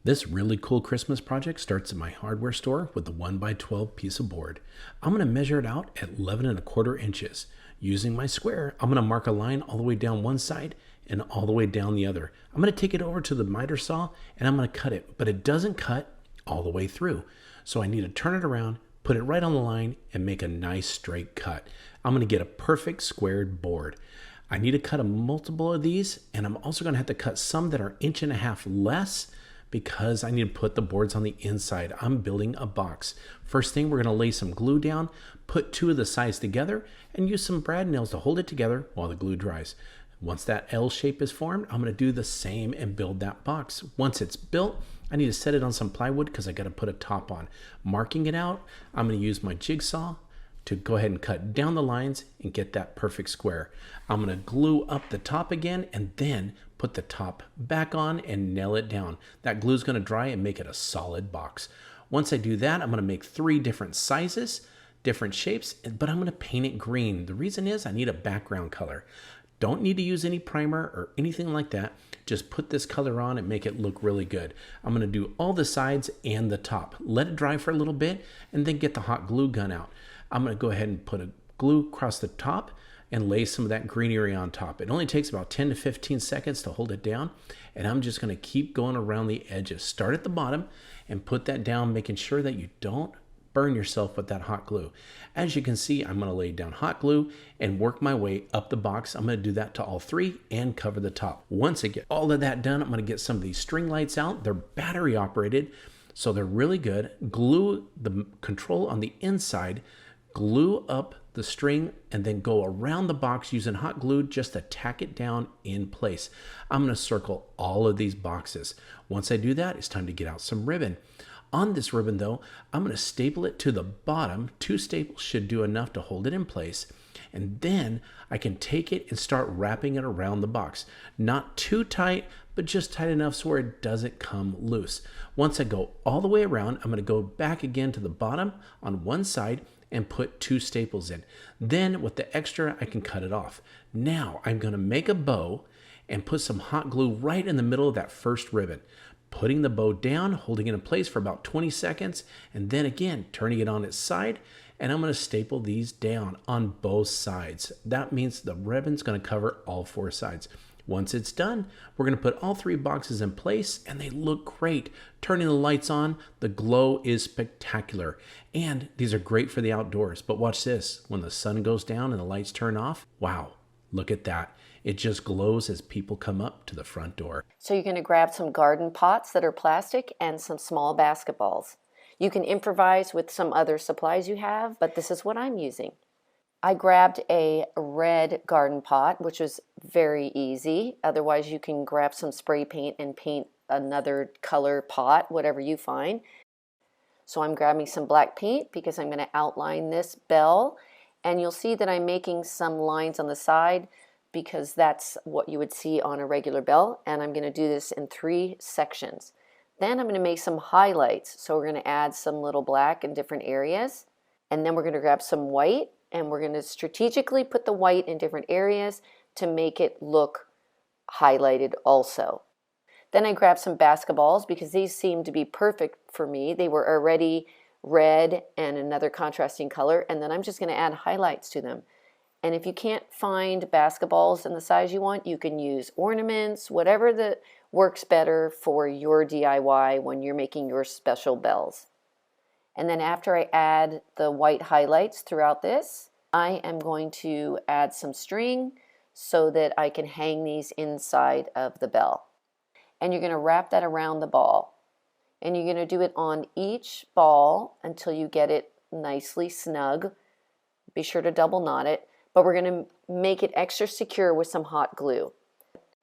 This really cool Christmas project starts in my hardware store with the 1x12 piece of board. I'm going to measure it out at 11 1/4 inches. Using my square, I'm going to mark a line all the way down one side and all the way down the other. I'm going to take it over to the miter saw and I'm going to cut it, but it doesn't cut all the way through. So I need to turn it around, put it right on the line, and make a nice straight cut. I'm going to get a perfect squared board. I need to cut a multiple of these, and I'm also going to have to cut some that are 1.5 inches less because I need to put the boards on the inside. I'm building a box. First thing, we're going to lay some glue down, put two of the sides together, and use some brad nails to hold it together while the glue dries. Once that L shape is formed, I'm going to do the same and build that box. Once it's built, I need to set it on some plywood because I got to put a top on. Marking it out, I'm going to use my jigsaw to go ahead and cut down the lines and get that perfect square. I'm going to glue up the top again and then put the top back on and nail it down. That glue is going to dry and make it a solid box. Once I do that, I'm going to make 3 different sizes, different shapes, but I'm going to paint it green. The reason is I need a background color. Don't need to use any primer or anything like that. Just put this color on and make it look really good. I'm going to do all the sides and the top. Let it dry for a little bit and then get the hot glue gun out. I'm going to go ahead and put a glue across the top and lay some of that greenery on top. It only takes about 10 to 15 seconds to hold it down. And I'm just going to keep going around the edges. Start at the bottom and put that down, making sure that you don't burn yourself with that hot glue. As you can see, I'm going to lay down hot glue and work my way up the box. I'm going to do that to all 3 and cover the top. Once I get all of that done, I'm going to get some of these string lights out. They're battery operated, so they're really good. Glue the control on the inside, glue up the string, and then go around the box using hot glue just to tack it down in place. I'm going to circle all of these boxes. Once I do that, it's time to get out some ribbon. On this ribbon though, I'm going to staple it to the bottom. 2 staples should do enough to hold it in place. And then I can take it and start wrapping it around the box. Not too tight, but just tight enough so where it doesn't come loose. Once I go all the way around, I'm going to go back again to the bottom on one side and put 2 staples in. Then with the extra, I can cut it off. Now I'm going to make a bow and put some hot glue right in the middle of that first ribbon. Putting the bow down, holding it in place for about 20 seconds, and then again, turning it on its side, and I'm going to staple these down on both sides. That means the ribbon's going to cover all 4 sides. Once it's done, we're going to put all 3 boxes in place, and they look great. Turning the lights on, the glow is spectacular. And these are great for the outdoors. But watch this. When the sun goes down and the lights turn off, wow, look at that. It just glows as people come up to the front door. So you're going to grab some garden pots that are plastic and some small basketballs. You can improvise with some other supplies you have, but this is what I'm using. I grabbed a red garden pot, which was very easy. Otherwise, you can grab some spray paint and paint another color pot, whatever you find. So I'm grabbing some black paint because I'm going to outline this bell. And you'll see that I'm making some lines on the side because that's what you would see on a regular bell. And I'm going to do this in 3 sections. Then I'm going to make some highlights. So we're going to add some little black in different areas. And then we're going to grab some white. And we're going to strategically put the white in different areas to make it look highlighted also. Then I grabbed some basketballs because these seemed to be perfect for me. They were already red and another contrasting color. And then I'm just going to add highlights to them. And if you can't find basketballs in the size you want, you can use ornaments, whatever that works better for your DIY when you're making your special bells. And then after I add the white highlights throughout this, I am going to add some string so that I can hang these inside of the bell. And you're going to wrap that around the ball. And you're going to do it on each ball until you get it nicely snug. Be sure to double knot it. But we're going to make it extra secure with some hot glue.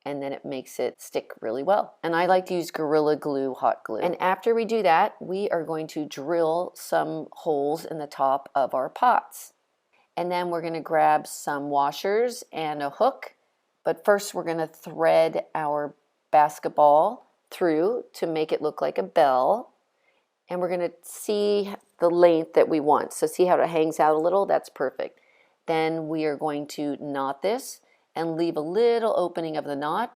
And then it makes it stick really well. And I like to use Gorilla Glue hot glue. And after we do that, we are going to drill some holes in the top of our pots. And then we're going to grab some washers and a hook. But first we're going to thread our basketball through to make it look like a bell. And we're going to see the length that we want. So see how it hangs out a little? That's perfect. Then we are going to knot this and leave a little opening of the knot.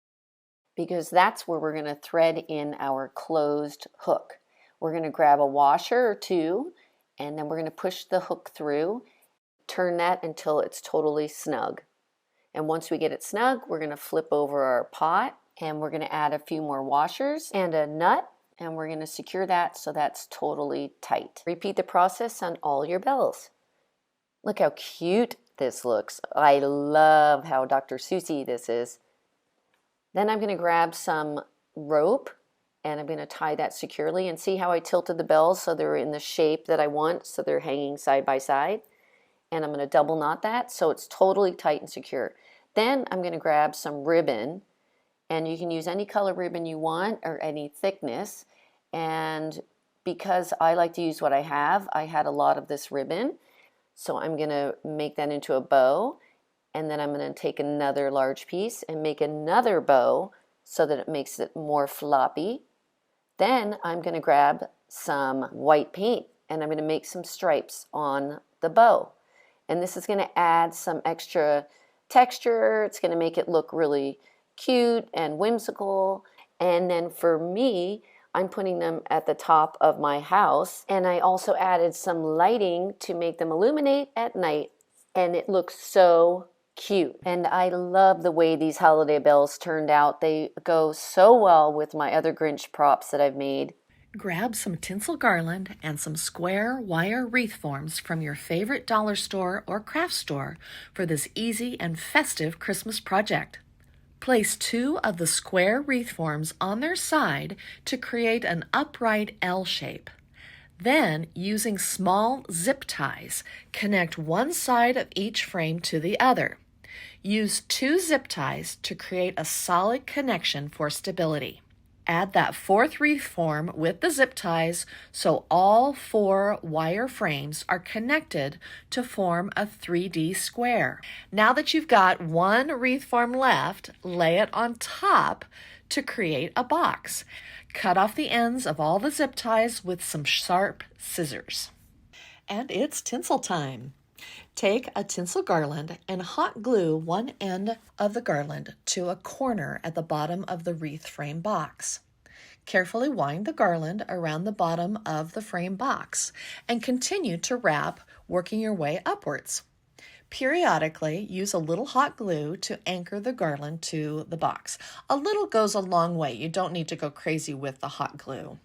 because that's where we're going to thread in our closed hook. We're going to grab a washer or two, and then we're going to push the hook through, turn that until it's totally snug. And once we get it snug, we're going to flip over our pot, and we're going to add a few more washers and a nut, and we're going to secure that so that's totally tight. Repeat the process on all your bells. Look how cute this looks. I love how Dr. Seussy this is. Then I'm going to grab some rope, and I'm going to tie that securely, and see how I tilted the bells so they're in the shape that I want, so they're hanging side by side. And I'm going to double knot that so it's totally tight and secure. Then I'm going to grab some ribbon, and you can use any color ribbon you want or any thickness. And because I like to use what I had a lot of this ribbon, so I'm going to make that into a bow, and then I'm going to take another large piece and make another bow so that it makes it more floppy. Then I'm going to grab some white paint, and I'm going to make some stripes on the bow. And this is going to add some extra texture. It's going to make it look really cute and whimsical. And then for me, I'm putting them at the top of my house. And I also added some lighting to make them illuminate at night. And it looks so cute. And I love the way these holiday bells turned out. They go so well with my other Grinch props that I've made. Grab some tinsel garland and some square wire wreath forms from your favorite dollar store or craft store for this easy and festive Christmas project. Place 2 of the square wreath forms on their side to create an upright L shape. Then, using small zip ties, connect one side of each frame to the other. Use 2 zip ties to create a solid connection for stability. Add that 4th wreath form with the zip ties so all 4 wire frames are connected to form a 3D square. Now that you've got 1 wreath form left, lay it on top to create a box. Cut off the ends of all the zip ties with some sharp scissors. And it's tinsel time. Take a tinsel garland and hot glue one end of the garland to a corner at the bottom of the wreath frame box. Carefully wind the garland around the bottom of the frame box and continue to wrap, working your way upwards. Periodically, use a little hot glue to anchor the garland to the box. A little goes a long way. You don't need to go crazy with the hot glue.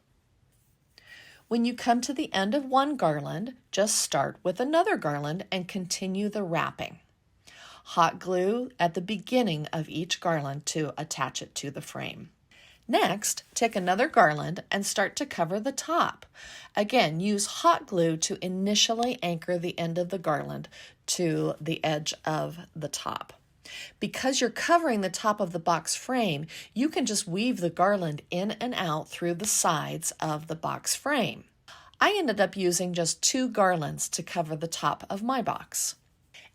When you come to the end of one garland, just start with another garland and continue the wrapping. Hot glue at the beginning of each garland to attach it to the frame. Next, take another garland and start to cover the top. Again, use hot glue to initially anchor the end of the garland to the edge of the top. Because you're covering the top of the box frame, you can just weave the garland in and out through the sides of the box frame. I ended up using just 2 garlands to cover the top of my box.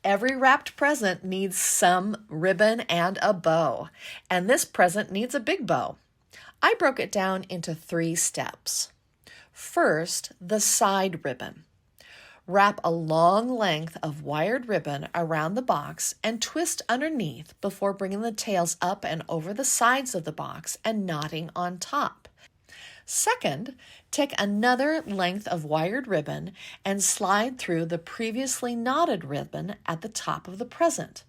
Every wrapped present needs some ribbon and a bow, and this present needs a big bow. I broke it down into 3 steps. First, the side ribbon. Wrap a long length of wired ribbon around the box and twist underneath before bringing the tails up and over the sides of the box and knotting on top. Second, take another length of wired ribbon and slide through the previously knotted ribbon at the top of the present.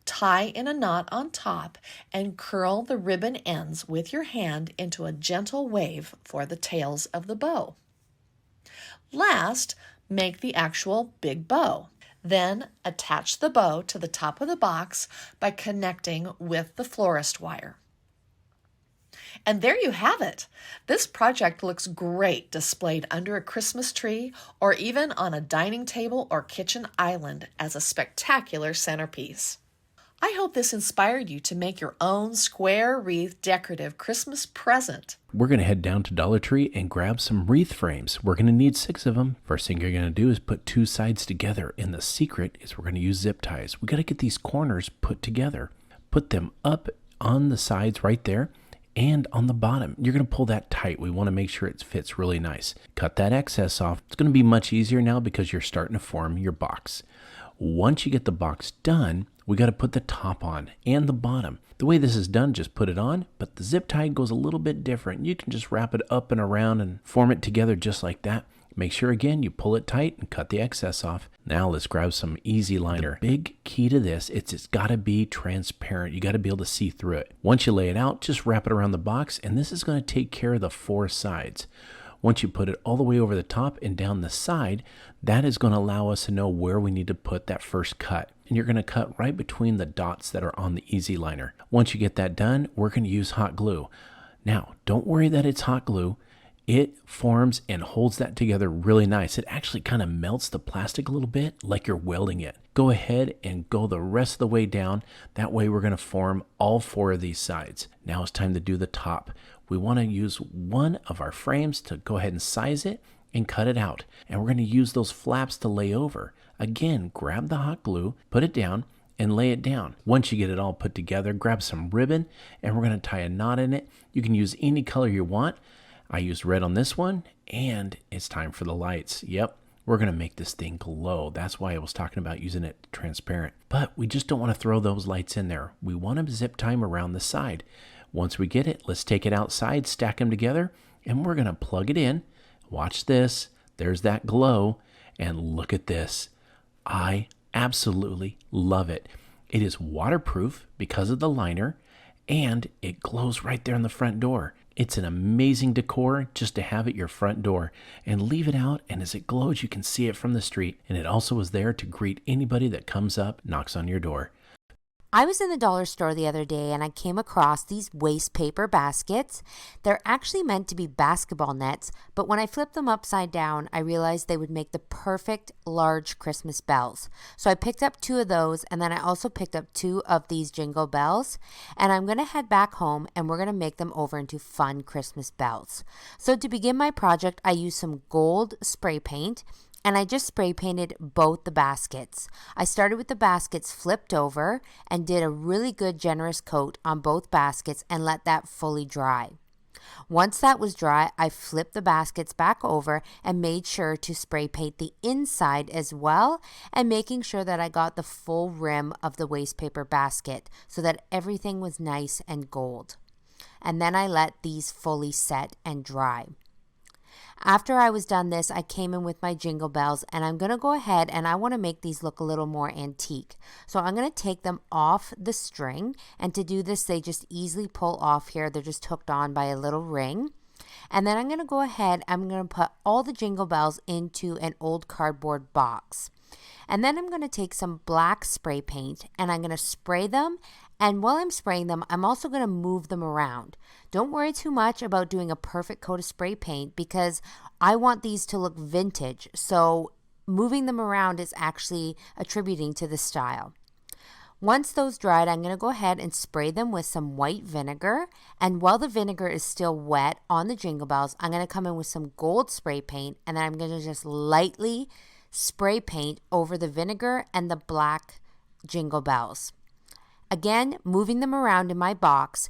Tie in a knot on top and curl the ribbon ends with your hand into a gentle wave for the tails of the bow. Last, make the actual big bow. Then attach the bow to the top of the box by connecting with the florist wire. And there you have it. This project looks great displayed under a Christmas tree or even on a dining table or kitchen island as a spectacular centerpiece. I hope this inspired you to make your own square wreath decorative Christmas present. We're going to head down to Dollar Tree and grab some wreath frames. We're going to need 6 of them. First thing you're going to do is put 2 sides together. And the secret is we're going to use zip ties. We got to get these corners put together. Put them up on the sides right there and on the bottom. You're going to pull that tight. We want to make sure it fits really nice. Cut that excess off. It's going to be much easier now because you're starting to form your box. Once you get the box done, we got to put the top on and the bottom. The way this is done, just put it on, but the zip tie goes a little bit different. You can just wrap it up and around and form it together just like that. Make sure again you pull it tight and cut the excess off. Now let's grab some easy liner. The big key to this, it's got to be transparent. You got to be able to see through it. Once you lay it out, just wrap it around the box, and this is going to take care of the 4 sides. Once you put it all the way over the top and down the side, that is going to allow us to know where we need to put that first cut. And you're going to cut right between the dots that are on the easy liner. Once you get that done, we're going to use hot glue. Now, don't worry that it's hot glue. It forms and holds that together really nice. It actually kind of melts the plastic a little bit like you're welding it. Go ahead and go the rest of the way down. That way we're going to form all 4 of these sides. Now it's time to do the top. We want to use one of our frames to go ahead and size it and cut it out. And we're going to use those flaps to lay over. Again, grab the hot glue, put it down, and lay it down. Once you get it all put together, grab some ribbon, and we're going to tie a knot in it. You can use any color you want. I used red on this one, and it's time for the lights. Yep, we're going to make this thing glow. That's why I was talking about using it transparent. But we just don't want to throw those lights in there. We want to zip tie them around the side. Once we get it, let's take it outside, stack them together, and we're going to plug it in. Watch this. There's that glow, and look at this. I absolutely love it. It is waterproof because of the liner, and it glows right there in the front door. It's an amazing decor just to have at your front door, and leave it out, and as it glows, you can see it from the street. And it also is there to greet anybody that comes up, knocks on your door. I was in the dollar store the other day and I came across these waste paper baskets. They're actually meant to be basketball nets, but when I flipped them upside down, I realized they would make the perfect large Christmas bells. So I picked up 2 of those, and then I also picked up 2 of these jingle bells, and I'm going to head back home and we're going to make them over into fun Christmas bells. So to begin my project, I used some gold spray paint, and I just spray painted both the baskets. I started with the baskets flipped over and did a really good generous coat on both baskets and let that fully dry. Once that was dry, I flipped the baskets back over and made sure to spray paint the inside as well, and making sure that I got the full rim of the waste paper basket so that everything was nice and gold. And then I let these fully set and dry. After I was done this, I came in with my jingle bells, and I'm going to go ahead and I want to make these look a little more antique. So I'm going to take them off the string, and to do this, they just easily pull off here. They're just hooked on by a little ring. And then I'm going to go ahead, I'm going to put all the jingle bells into an old cardboard box. And then I'm going to take some black spray paint and I'm going to spray them. And while I'm spraying them, I'm also going to move them around. Don't worry too much about doing a perfect coat of spray paint because I want these to look vintage. So moving them around is actually attributing to the style. Once those dried, I'm going to go ahead and spray them with some white vinegar. And while the vinegar is still wet on the jingle bells, I'm going to come in with some gold spray paint, and then I'm going to just lightly spray paint over the vinegar and the black jingle bells. Again, moving them around in my box,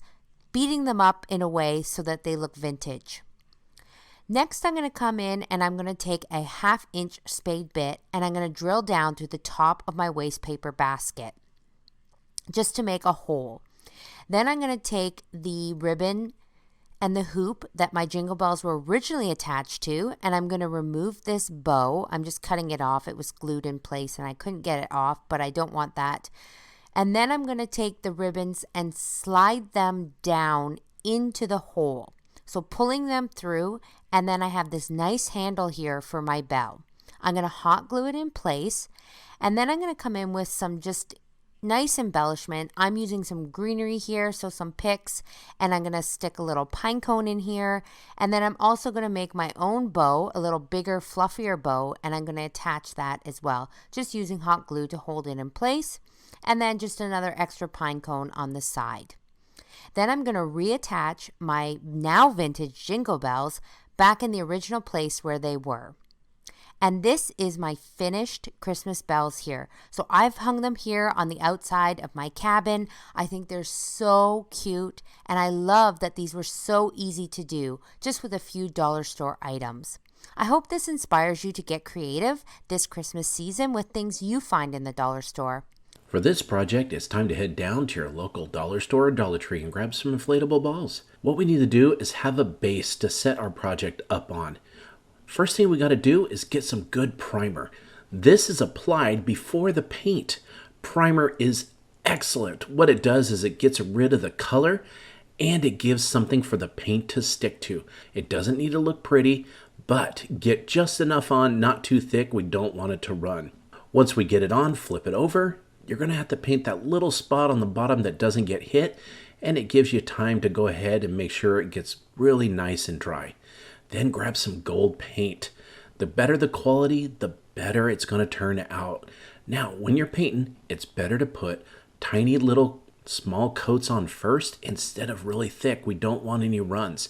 beating them up in a way so that they look vintage. Next, I'm going to come in and I'm going to take a 1/2 inch spade bit and I'm going to drill down through the top of my waste paper basket just to make a hole. Then I'm going to take the ribbon and the hoop that my jingle bells were originally attached to, and I'm going to remove this bow. I'm just cutting it off. It was glued in place and I couldn't get it off, but I don't want that. And then I'm going to take the ribbons and slide them down into the hole. So pulling them through, and then I have this nice handle here for my bell. I'm going to hot glue it in place, and then I'm going to come in with some just nice embellishment. I'm using some greenery here, so some picks, and I'm going to stick a little pine cone in here. And then I'm also going to make my own bow, a little bigger, fluffier bow, and I'm going to attach that as well, just using hot glue to hold it in place. And then just another extra pine cone on the side. Then I'm going to reattach my now vintage jingle bells back in the original place where they were. And this is my finished Christmas bells here. So I've hung them here on the outside of my cabin. I think they're so cute, and I love that these were so easy to do just with a few dollar store items. I hope this inspires you to get creative this Christmas season with things you find in the dollar store. For this project, it's time to head down to your local dollar store or Dollar Tree and grab some inflatable balls. What we need to do is have a base to set our project up on. First thing we got to do is get some good primer. This is applied before the paint. Primer is excellent. What it does is it gets rid of the color and it gives something for the paint to stick to. It doesn't need to look pretty, but get just enough on, not too thick. We don't want it to run. Once we get it on, flip it over. You're going to have to paint that little spot on the bottom that doesn't get hit, and it gives you time to go ahead and make sure it gets really nice and dry. Then grab some gold paint. The better the quality, the better it's going to turn out. Now, when you're painting, it's better to put tiny little small coats on first instead of really thick. We don't want any runs.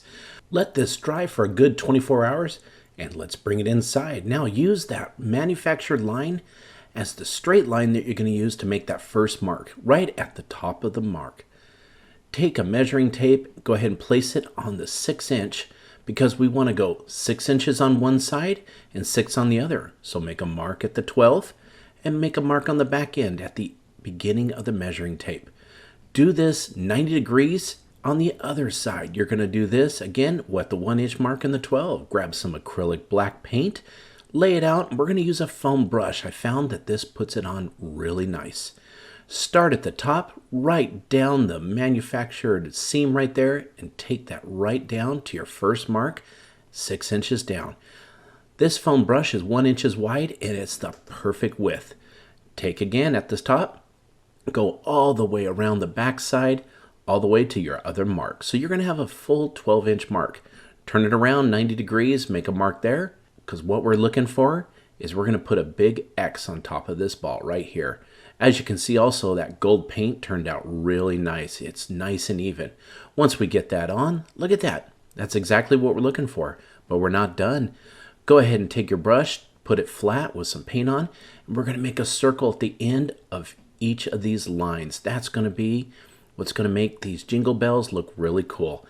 Let this dry for a good 24 hours, and let's bring it inside. Now use that manufactured line as the straight line that you're going to use to make that first mark, right at the top of the mark. Take a measuring tape, go ahead and place it on the 6-inch because we want to go 6 inches on one side and 6 on the other. So make a mark at the 12 and make a mark on the back end at the beginning of the measuring tape. Do this 90 degrees on the other side. You're going to do this again with the 1-inch mark in the 12. Grab some acrylic black paint, lay it out, and we're going to use a foam brush. I found that this puts it on really nice. Start at the top, right down the manufactured seam right there, and take that right down to your first mark, 6 inches down. This foam brush is 1 inch wide, and it's the perfect width. Take again at the top, go all the way around the back side, all the way to your other mark. So you're going to have a full 12-inch mark. Turn it around 90 degrees, make a mark there, because what we're looking for is we're going to put a big X on top of this ball right here. As you can see also, that gold paint turned out really nice. It's nice and even. Once we get that on, look at that. That's exactly what we're looking for, but we're not done. Go ahead and take your brush, put it flat with some paint on, and we're going to make a circle at the end of each of these lines. That's going to be what's going to make these jingle bells look really cool.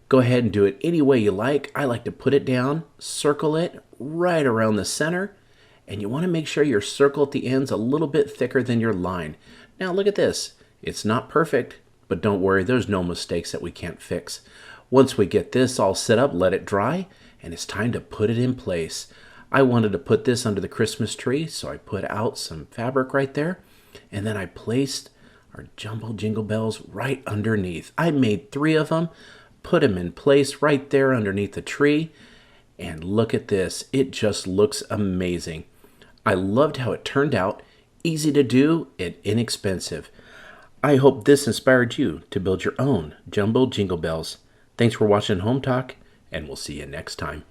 Go ahead and do it any way you like. I like to put it down, circle it right around the center, and you want to make sure your circle at the end's a little bit thicker than your line. Now look at this. It's not perfect, but don't worry, there's no mistakes that we can't fix. Once we get this all set up, let it dry, and it's time to put it in place. I wanted to put this under the Christmas tree, so I put out some fabric right there, and then I placed our jumbo jingle bells right underneath. I made 3 of them, put them in place right there underneath the tree, and look at this. It just looks amazing. I loved how it turned out, easy to do and inexpensive. I hope this inspired you to build your own jumbo jingle bells. Thanks for watching Home Talk, and we'll see you next time.